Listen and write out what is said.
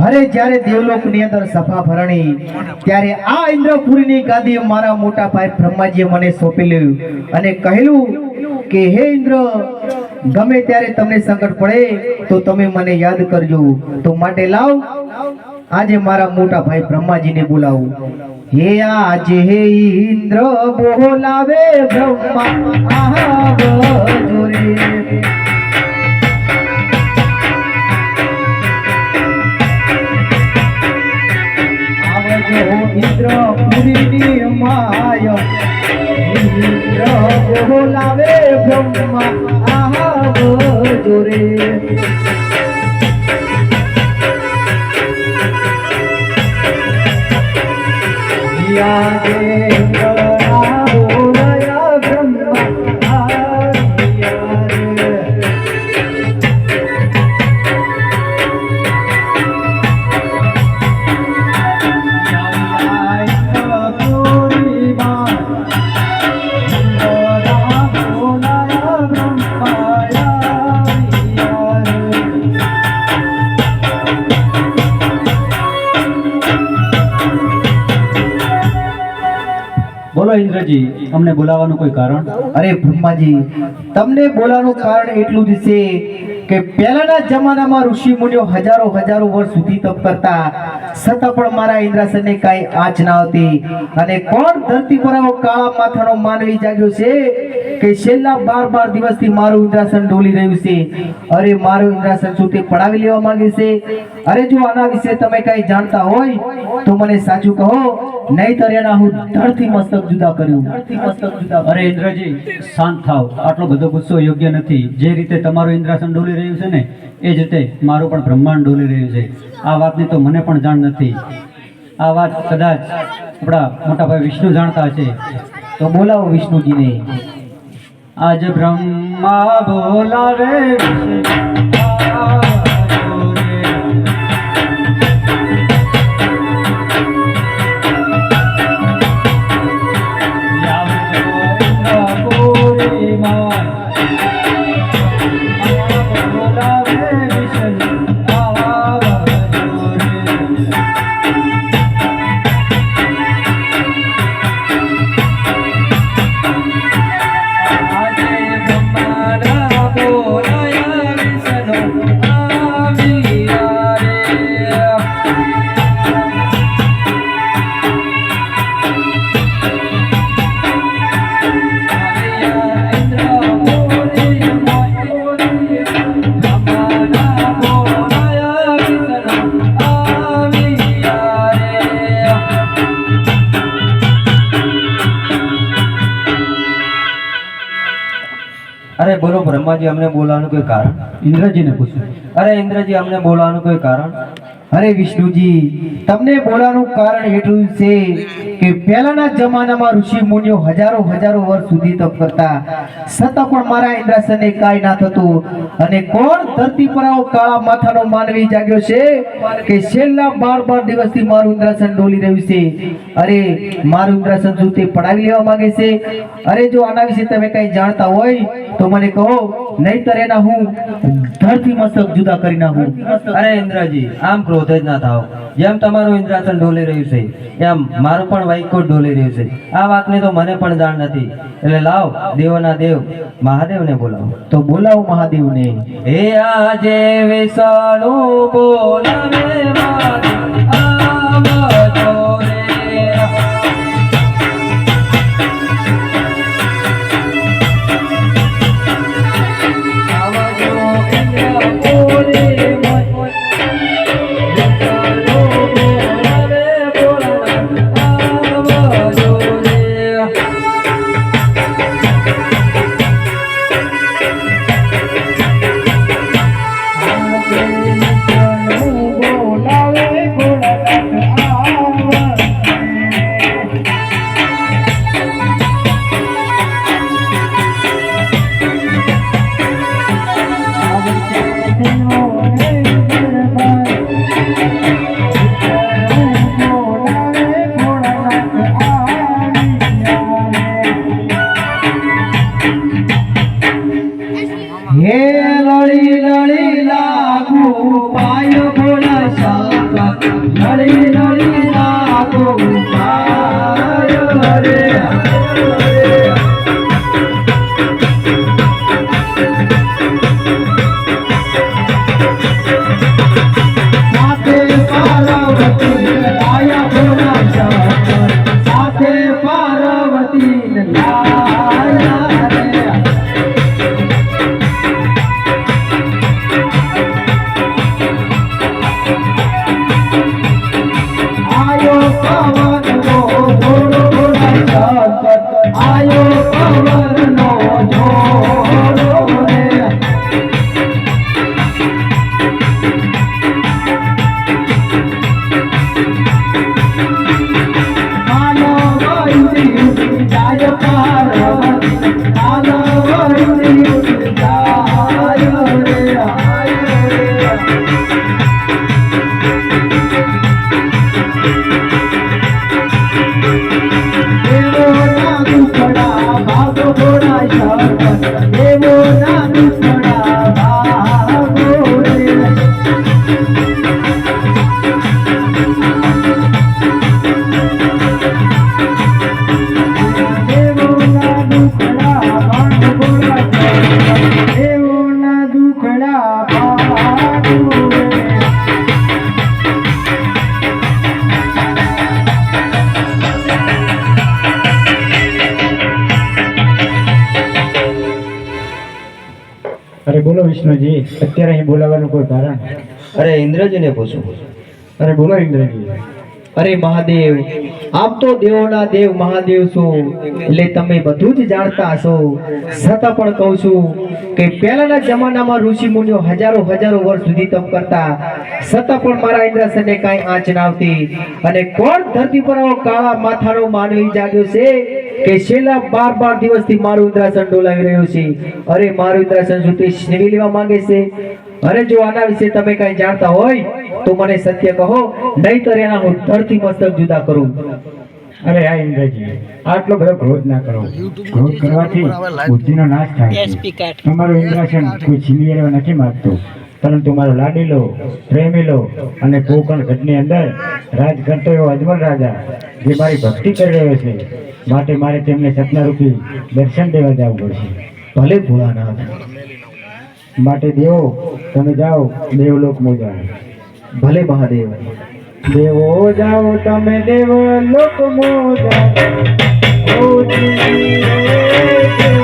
અરે જ્યારે દેવલોકની અંદર સભા ભરણી ત્યારે આ ઇન્દ્રપુરીની ગાદી મારા મોટા ભાઈ બ્રહ્માજીએ મને સોંપેલું અને કહેલું કે હે ઇન્દ્ર, ગમે ત્યારે તમને સંકટ પડે તો તમે મને યાદ કરજો. તો માટે લાવ આજે મારા મોટા ભાઈ બ્રહ્માજીને બોલાવું. હે આજે હે ઇન્દ્ર બોલાવે બ્રહ્મા આવજો રે. ઇન્દ્રપુરીની માય ઇન્દ્ર બોલાવે બ્રહ્મા આવજો રે. બોલો ઇન્દ્રજી, અમને બોલાવવાનું કોઈ કારણ? અરે બ્રહ્માજી, તમને બોલાવવાનું કારણ એટલું જ છે કે પહેલાના જમાનામાં ઋષિ મુનિઓ હજારો વર્ષ સુધી તપ કરતા, છતાં પણ મારા ઇન્દ્રાસનને કાંઈ આંચ ના હતી. અને કોણ ધરતી પર આવો કાળા માથાનો માનવી જાગ્યો છે કે છેલ્લા 12 દિવસથી મારું ઇન્દ્રાસન ડોલી રહ્યું છે. અરે મારું ઇન્દ્રાસન શું તે પડાવી લેવા માંગે છે? અરે જો આના વિશે તમે કાંઈ જાણતા હોય તો મને સાચું કહો, નહીંતર એના હું ધરતી મસ્તક જુદા કર્યું. અરે ઇન્દ્રજી, શાંત થાવ. આટલો બધો ગુસ્સો યોગ્ય નથી. જે રીતે તમારું ઇન્દ્રાસન ડોલી રહ્યું છે ને, એ જ રીતે મારું પણ બ્રહ્માંડ ડોલી રહ્યું છે. આ વાતની તો મને પણ જાણ નથી. આ વાત કદાચ આપણા મોટા ભાઈ વિષ્ણુ જાણતા હશે. તો બોલાવો વિષ્ણુજીને. આજ બ્રહ્મા બોલાવે અરે બોલો બ્રહ્માજી, અમને બોલાવવાનું કોઈ કારણ? ઇન્દ્રજીને પૂછ્યું. અરે ઇન્દ્રજી, અમને બોલાવવાનું કોઈ કારણ? અરે વિષ્ણુજી, તમને બોલાવવાનું કારણ એટલું છે કે પહેલાના જમાનામાં ઋષિ મુનિઓ હજારો વર્ષ સુધી તપ કરતા, છતાં પણ મારા ઇન્દ્રાસનને કાંઈ ના થતું. અને કોણ ધરતી પર આવો કાળા માથાનો માનવી જાગ્યો છે કે છેલ્લા 12 દિવસથી મારું ઇન્દ્રાસન ડોલી રહ્યું છે. અરે મારું ઇન્દ્રાસન શું તે પડાવી લેવા માંગે છે? અરે જો આના વિશે તમે કંઈ જાણતા હોય તો મને કહો, નહીંતર એના હું ધરતી મસ્તક જુદા કરી નાખું. અરે ઇન્દ્રજી, આમ ક્રોધ જ ના થાવ. જેમ તમારું ઇન્દ્રાસન ડોલી રહ્યું છે, એમ મારું પણ વૈકુંઠ ડોલી રહ્યું છે. આ વાતની તો મને પણ જાણ નથી. એટલે લાવ, દેવોના દેવ મહાદેવને બોલાવો. તો બોલાવો મહાદેવને. હે આજે વિષ્ણુ બોલાવે મહાદેવ આવજો રે. શંકર નળી નળી નાગો ઉપાય હરે સાથે પાર્વતી લાયા ભોળા શંકર સાથે પાર્વતી લાયા રે आयो पवन नो झोड़ो शंकर आयो पवन नो झोड़ो रे मानो वैदी जाय पार्वती मानो वैदी जाय रे आयो रे देवो ना दुखड़ा भागो भोला शंकर देवो ना दुखड़ा भागो रे देवो ना दुखड़ा भागो भोला शंकर देवो ना दुखड़ा भागो रे અરે બોલો વિષ્ણુજી, અત્યારે અહીં બોલાવવાનું કોઈ કારણ? અરે ઇન્દ્રજીને પૂછો. અરે બોલો ઇન્દ્રજી. અરે મહાદેવ, આપ તો દેવોના દેવ મહાદેવ છો, એટલે તમે બધું જ જાણતા હશો. છતાં પણ કહું છું કે પહેલાના જમાનામાં ઋષિ મુનિઓ હજારો હજારો વર્ષ સુધી તપ કરતા, છતાં પણ મારા ઇન્દ્રાસનને કાંઈ આંચ ના આવતી. અને કોણ ધરતી પર આવો કાળા માથાનો માનવી જાગ્યો છે કે છેલ્લા 12 દિવસથી મારું ઇન્દ્રાસન ડોલાવી રહ્યું છે? અરે મારું ઇન્દ્રાસન શું તે છીનવી લેવા માંગે છે? અરે જો આના વિશે તમે કાંઈ જાણતા હોય તો મને સત્ય કહો, નહીંતર એના હું ધરતી મસ્તક જુદા કરું. અરે આ ઇન્દ્રજી, આટલો બધો ક્રોધ ના કરો. ક્રોધ કરવાથી બુદ્ધિનો નાશ થાય છે. તમારું ઇન્દ્રાસન કોઈ છીનવી લેવા નથી માંગતું, પરંતુ મારો લાડીલો, પ્રેમીલો અને કોકણ ગઢની અંદર રાજ કરતો એવો અજમલ રાજા જે મારી ભક્તિ કરી રહ્યો છે, માટે મારે તેમને સપનારૂપી દર્શન દેવા જવું પડશે. ભલે ભોળાનાથ. માટે દેવો તમે જાઓ દેવલોક મોજા. ભલે મહાદેવ. દેવો જાઓ તમે દેવલોક મોજા. ઓ જીવે